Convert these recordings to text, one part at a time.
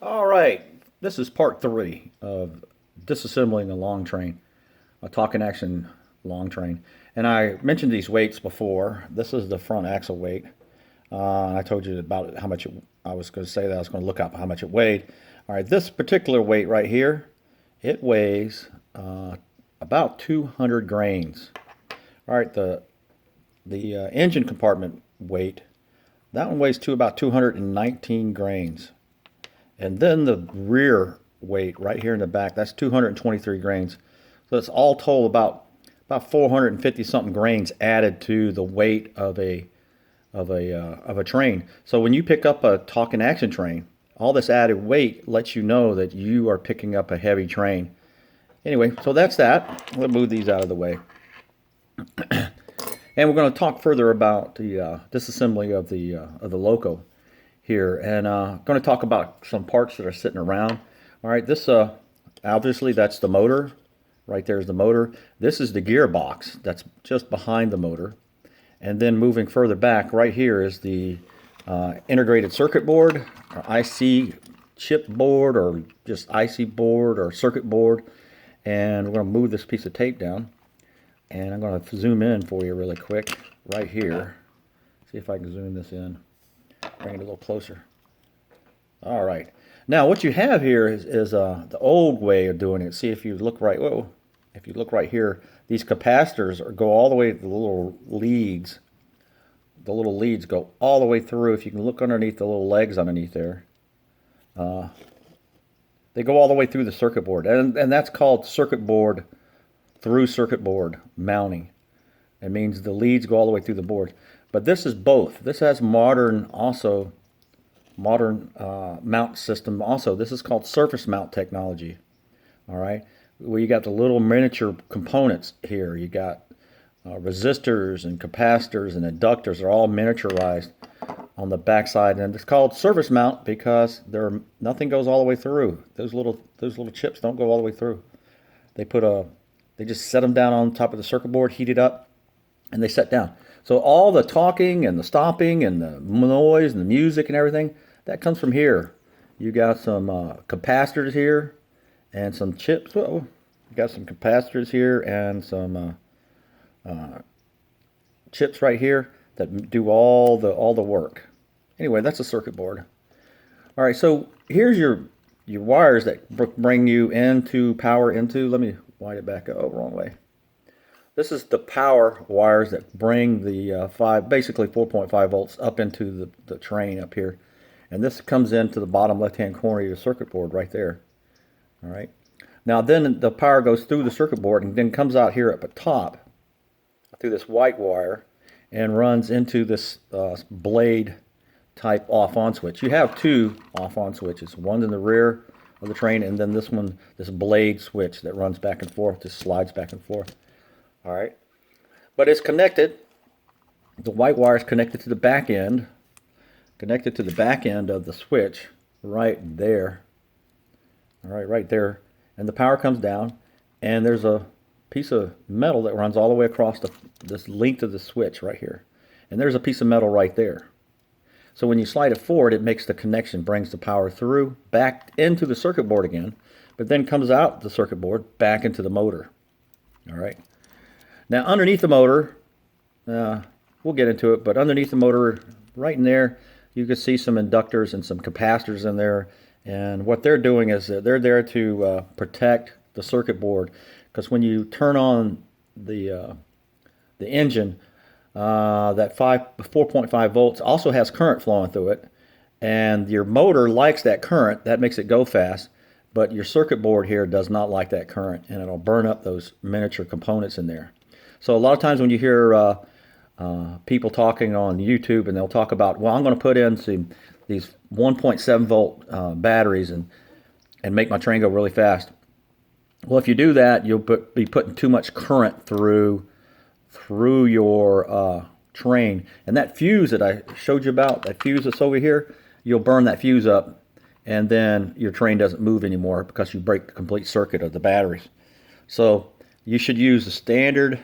All right, this is part three of disassembling a long train, a talking action long train. And I mentioned these weights before. This is the front axle weight. I told you about how much I was going to say that I was going to look up how much it weighed. All right, this particular weight right here, it weighs about 200 grains. All right, the engine compartment weight, that one weighs about 219 grains. And then the rear weight right here in the back, that's 223 grains. So it's all told about 450 something grains added to the weight of a train. So when you pick up a talking action train, all this added weight lets you know that you are picking up a heavy train. Anyway, so that's that. We'll move these out of the way. And we're going to talk further about the disassembly of the Loco here, and going to talk about some parts that are sitting around. All right, this obviously that's the motor. Right there is the motor. This is the gearbox that's just behind the motor, and then moving further back, right here is the integrated circuit board, or IC chip board, or just IC board or circuit board. And we're going to move this piece of tape down. And I'm going to zoom in for you really quick right here. See if I can zoom this in. Bring it a little closer. All right. Now what you have here is the old way of doing it. See if you look right. Whoa, if you look right here, these capacitors go all the way to the little leads. The little leads go all the way through. If you can look underneath the little legs underneath there, they go all the way through the circuit board, and that's called circuit board through circuit board mounting. It means the leads go all the way through the board. But this is both. This has modern mount system also. This is called surface mount technology. All right, where you got the little miniature components here. You got resistors and capacitors and inductors are all miniaturized on the backside, and it's called surface mount because nothing goes all the way through. Those little chips don't go all the way through. They just set them down on top of the circuit board, heat it up, and they set down. So all the talking and the stopping and the noise and the music and everything, that comes from here. You got some capacitors here and some chips. You got some capacitors here and some chips right here that do all the work. Anyway, that's a circuit board. All right, so here's your wires that bring you into power into. Let me wind it back up. Oh, wrong way. This is the power wires that bring the basically 4.5 volts up into the train up here. And this comes into the bottom left-hand corner of your circuit board right there. All right. Now then the power goes through the circuit board and then comes out here at the top through this white wire and runs into this blade type off-on switch. You have two off-on switches. One in the rear of the train, and then this one, this blade switch that runs back and forth, just slides back and forth. All right, but it's connected. The white wire is connected to the back end, of the switch right there. All right, right there, and the power comes down, and there's a piece of metal that runs all the way across this length of the switch right here, and there's a piece of metal right there. So when you slide it forward, it makes the connection, brings the power through, back into the circuit board again, but then comes out the circuit board back into the motor. All right. Now underneath the motor, we'll get into it, but underneath the motor, right in there, you can see some inductors and some capacitors in there. And what they're doing is that they're there to protect the circuit board, because when you turn on the engine, that 4.5 volts also has current flowing through it, and your motor likes that current. That makes it go fast, but your circuit board here does not like that current, and it'll burn up those miniature components in there. So a lot of times when you hear people talking on YouTube, and they'll talk about, well, I'm going to put in these 1.7 volt batteries and make my train go really fast. Well, if you do that, you'll be putting too much current through your train, and that fuse that I showed you about, that fuse that's over here, you'll burn that fuse up, and then your train doesn't move anymore because you break the complete circuit of the batteries. So you should use the standard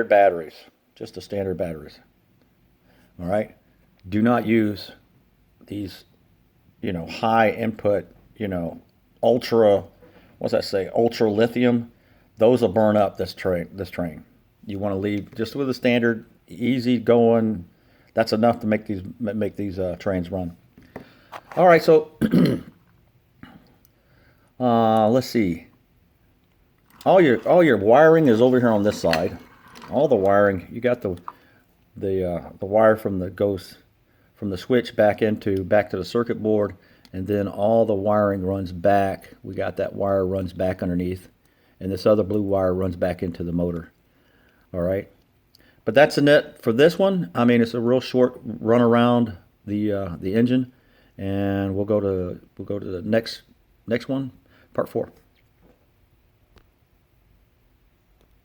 batteries, just the standard batteries. All right, do not use these high input, ultra, what's that say, ultra lithium, those will burn up this train. You want to leave just with a standard, easy going. That's enough to make these trains run. All right, so let's see. All your wiring is over here on this side. All the wiring, you got the wire from the switch back to the circuit board, and then all the wiring runs back. We got that wire runs back underneath, and this other blue wire runs back into the motor. All right, but that's the net for this one. I mean, it's a real short run around the engine, and we'll go to the next one, part 4.